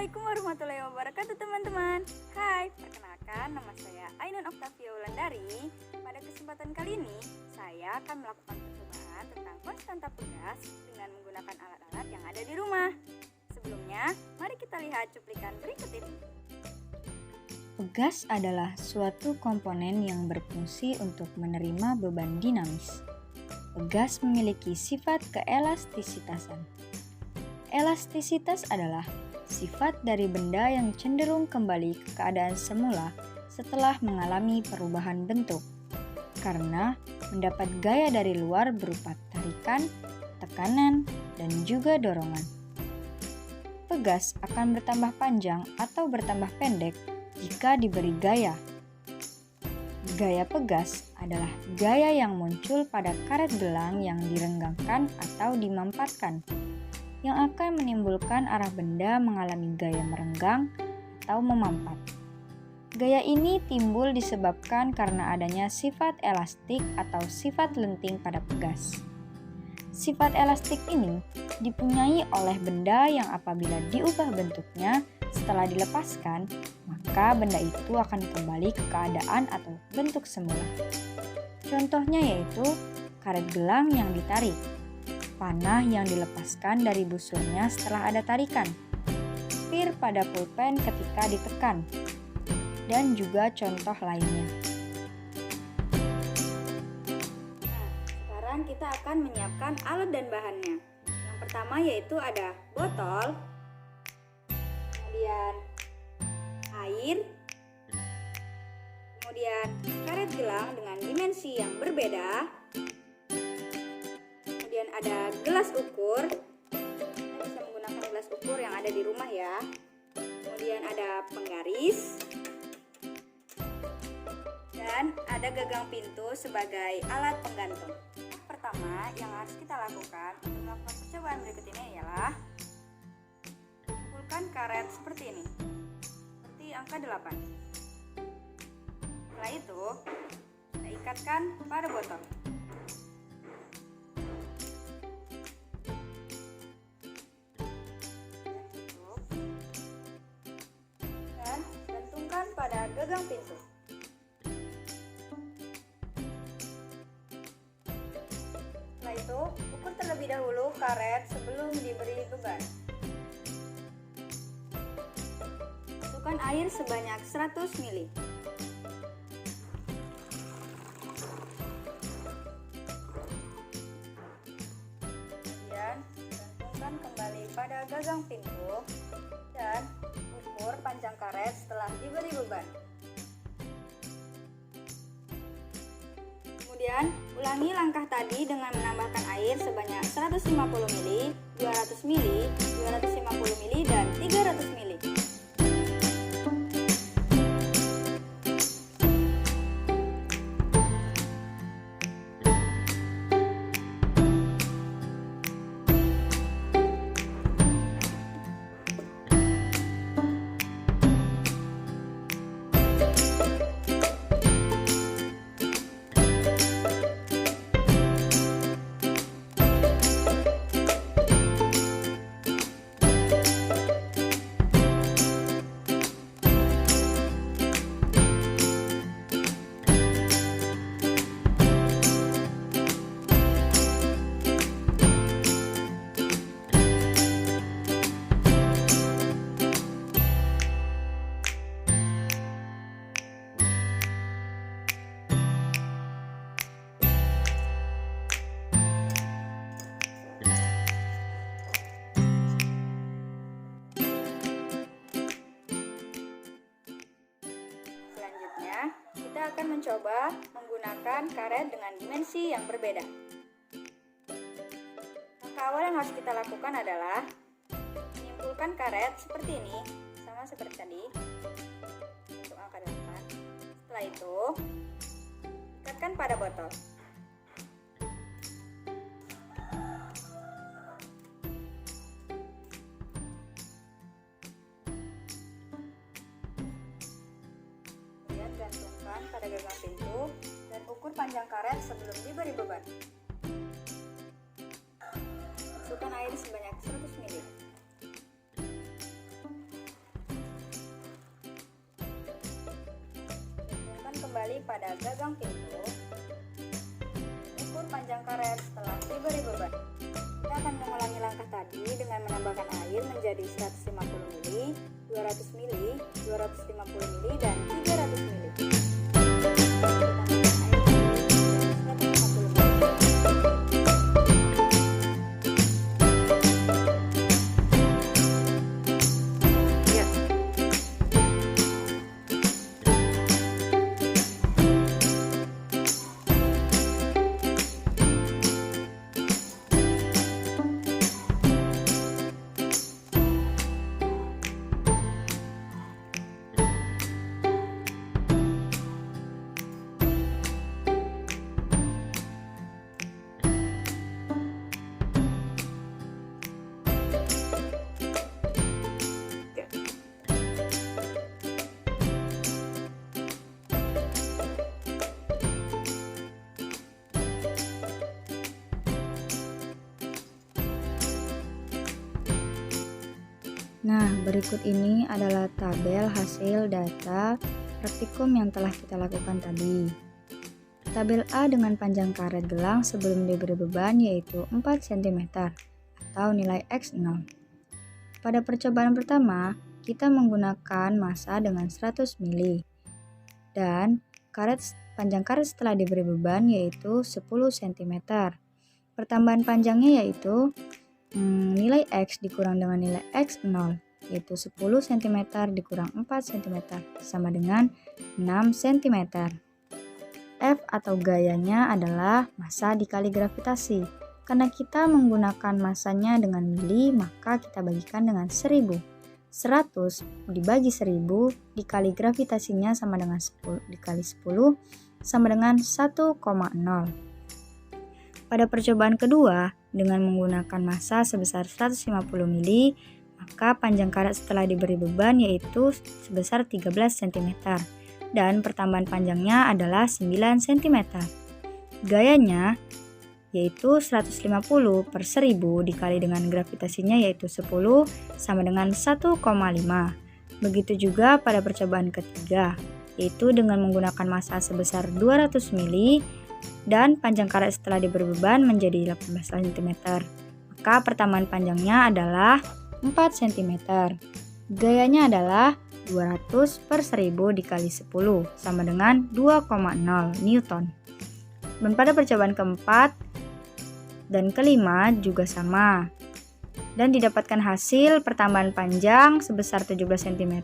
Assalamualaikum warahmatullahi wabarakatuh teman-teman. Hai, perkenalkan nama saya Ainun Oktavia Wulandari. Pada kesempatan kali ini, saya akan melakukan percobaan tentang konstanta pegas dengan menggunakan alat-alat yang ada di rumah. Sebelumnya, mari kita lihat cuplikan berikut ini. Pegas adalah suatu komponen yang berfungsi untuk menerima beban dinamis. Pegas memiliki sifat keelastisitasan. Elastisitas adalah sifat dari benda yang cenderung kembali ke keadaan semula setelah mengalami perubahan bentuk, karena mendapat gaya dari luar berupa tarikan, tekanan, dan juga dorongan. Pegas akan bertambah panjang atau bertambah pendek jika diberi gaya. Gaya pegas adalah gaya yang muncul pada karet gelang yang direnggangkan atau dimampatkan, yang akan menimbulkan arah benda mengalami gaya merenggang atau memampat. Gaya ini timbul disebabkan karena adanya sifat elastik atau sifat lenting pada pegas. Sifat elastik ini dipunyai oleh benda yang apabila diubah bentuknya setelah dilepaskan, maka benda itu akan kembali ke keadaan atau bentuk semula. Contohnya yaitu karet gelang yang ditarik, panah yang dilepaskan dari busurnya setelah ada tarikan, pir pada pulpen ketika ditekan, dan juga contoh lainnya. Sekarang kita akan menyiapkan alat dan bahannya. Yang pertama yaitu ada botol, kemudian air, kemudian karet gelang dengan dimensi yang berbeda, kemudian ada gelas ukur. Kita bisa menggunakan gelas ukur yang ada di rumah ya. Kemudian ada penggaris, dan ada gagang pintu sebagai alat penggantung. Pertama yang harus kita lakukan untuk melakukan percobaan berikut ini ialah kumpulkan karet seperti ini, seperti angka 8. Setelah itu kita ikatkan pada botol. Dan gantungkan pada gagang pintu. Setelah itu, ukur terlebih dahulu karet sebelum diberi beban. Masukkan air sebanyak 100 ml. Kemudian, gantungkan kembali pada gagang pintu dan ukur panjang karet setelah diberi beban. Kemudian, ulangi langkah tadi dengan menambahkan air sebanyak 150 ml, 200 ml, 250 ml, dan 300 ml. Kita akan mencoba menggunakan karet dengan dimensi yang berbeda. Langkah awal yang harus kita lakukan adalah menyimpulkan karet seperti ini, sama seperti tadi, untuk angka 8. Setelah itu, ikatkan pada botol. Gantungkan pada gagang pintu dan ukur panjang karet sebelum diberi beban. Masukkan air sebanyak 100 ml. pada gagang pintu. Ukur panjang karet setelah diberi beban. Kita akan mengulangi langkah tadi dengan menambahkan air menjadi 150 ml, 200 ml, 250 ml, dan 300 ml. Nah, berikut ini adalah tabel hasil data praktikum yang telah kita lakukan tadi. Tabel A dengan panjang karet gelang sebelum diberi beban yaitu 4 cm atau nilai X 0. Pada percobaan pertama, kita menggunakan massa dengan 100 ml dan panjang karet setelah diberi beban yaitu 10 cm. Pertambahan panjangnya yaitu nilai X dikurang dengan nilai X 0, yaitu 10 cm dikurang 4 cm, sama dengan 6 cm. F atau gayanya adalah massa dikali gravitasi. Karena kita menggunakan massanya dengan mili, maka kita bagikan dengan 1000. 100 dibagi 1000 dikali gravitasinya sama dengan 10 dikali 10 sama dengan 1,0. Pada percobaan kedua, dengan menggunakan massa sebesar 150 ml, maka panjang karet setelah diberi beban yaitu sebesar 13 cm dan pertambahan panjangnya adalah 9 cm. Gayanya yaitu 150 per 1000 dikali dengan gravitasinya yaitu 10 sama dengan 1,5. Begitu juga pada percobaan ketiga, yaitu dengan menggunakan massa sebesar 200 ml dan panjang karet setelah diberi beban menjadi 18 cm. Maka pertambahan panjangnya adalah 4 cm. Gayanya adalah 200 per 1000 dikali 10 sama dengan 2,0 Newton. Dan pada percobaan keempat dan kelima juga sama. Dan didapatkan hasil pertambahan panjang sebesar 17 cm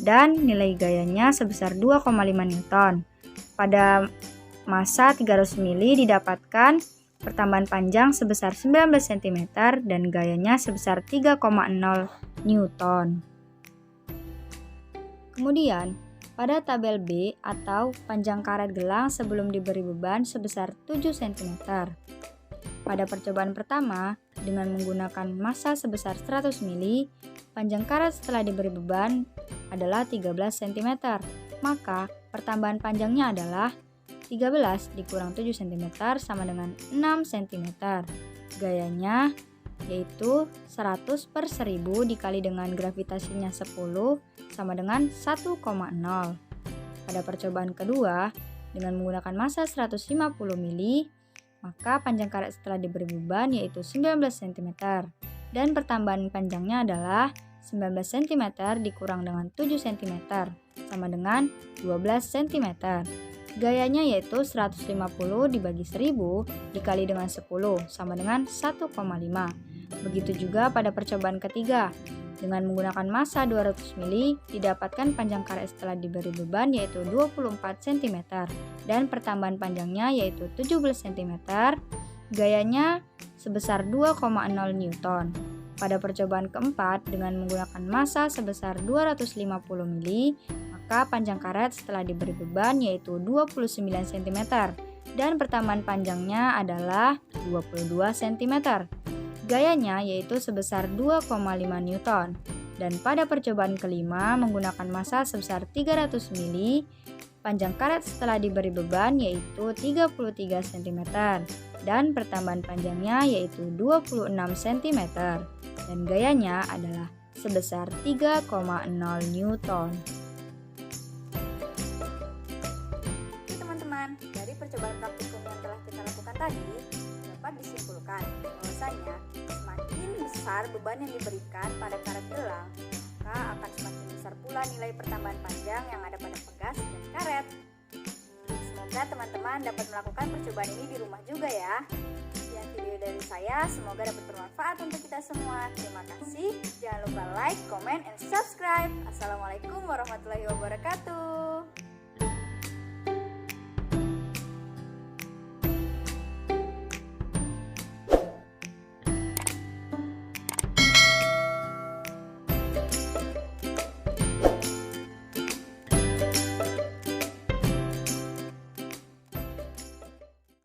dan nilai gayanya sebesar 2,5 Newton. Pada massa 300 ml didapatkan pertambahan panjang sebesar 19 cm dan gayanya sebesar 3,0 Newton. Kemudian, pada tabel B atau panjang karet gelang sebelum diberi beban sebesar 7 cm. Pada percobaan pertama, dengan menggunakan massa sebesar 100 ml, panjang karet setelah diberi beban adalah 13 cm. Maka, pertambahan panjangnya adalah 13 dikurang 7 cm sama dengan 6 cm. Gayanya yaitu 100 per 1000 dikali dengan gravitasinya 10 sama dengan 1,0. Pada percobaan kedua, dengan menggunakan massa 150 ml, maka panjang karet setelah diberi beban yaitu 19 cm dan pertambahan panjangnya adalah 19 cm dikurang dengan 7 cm sama dengan 12 cm. Gayanya yaitu 150 dibagi 1000 dikali dengan 10 sama dengan 1,5. Begitu juga pada percobaan ketiga. Dengan menggunakan massa 200 ml didapatkan panjang karet setelah diberi beban yaitu 24 cm dan pertambahan panjangnya yaitu 17 cm. Gayanya sebesar 2,0 Newton. Pada percobaan keempat dengan menggunakan massa sebesar 250 ml, maka panjang karet setelah diberi beban yaitu 29 cm dan pertambahan panjangnya adalah 22 cm. Gayanya yaitu sebesar 2,5 Newton. Dan pada percobaan kelima menggunakan massa sebesar 300 ml, panjang karet setelah diberi beban yaitu 33 cm dan pertambahan panjangnya yaitu 26 cm dan gayanya adalah sebesar 3,0 Newton. besar beban yang diberikan pada karet gelang, maka akan semakin besar pula nilai pertambahan panjang yang ada pada pegas dan karet. Semoga teman-teman dapat melakukan percobaan ini di rumah juga ya. Sekian video dari saya, semoga dapat bermanfaat untuk kita semua. Terima kasih. Jangan lupa like, comment, and subscribe. Assalamualaikum warahmatullahi wabarakatuh.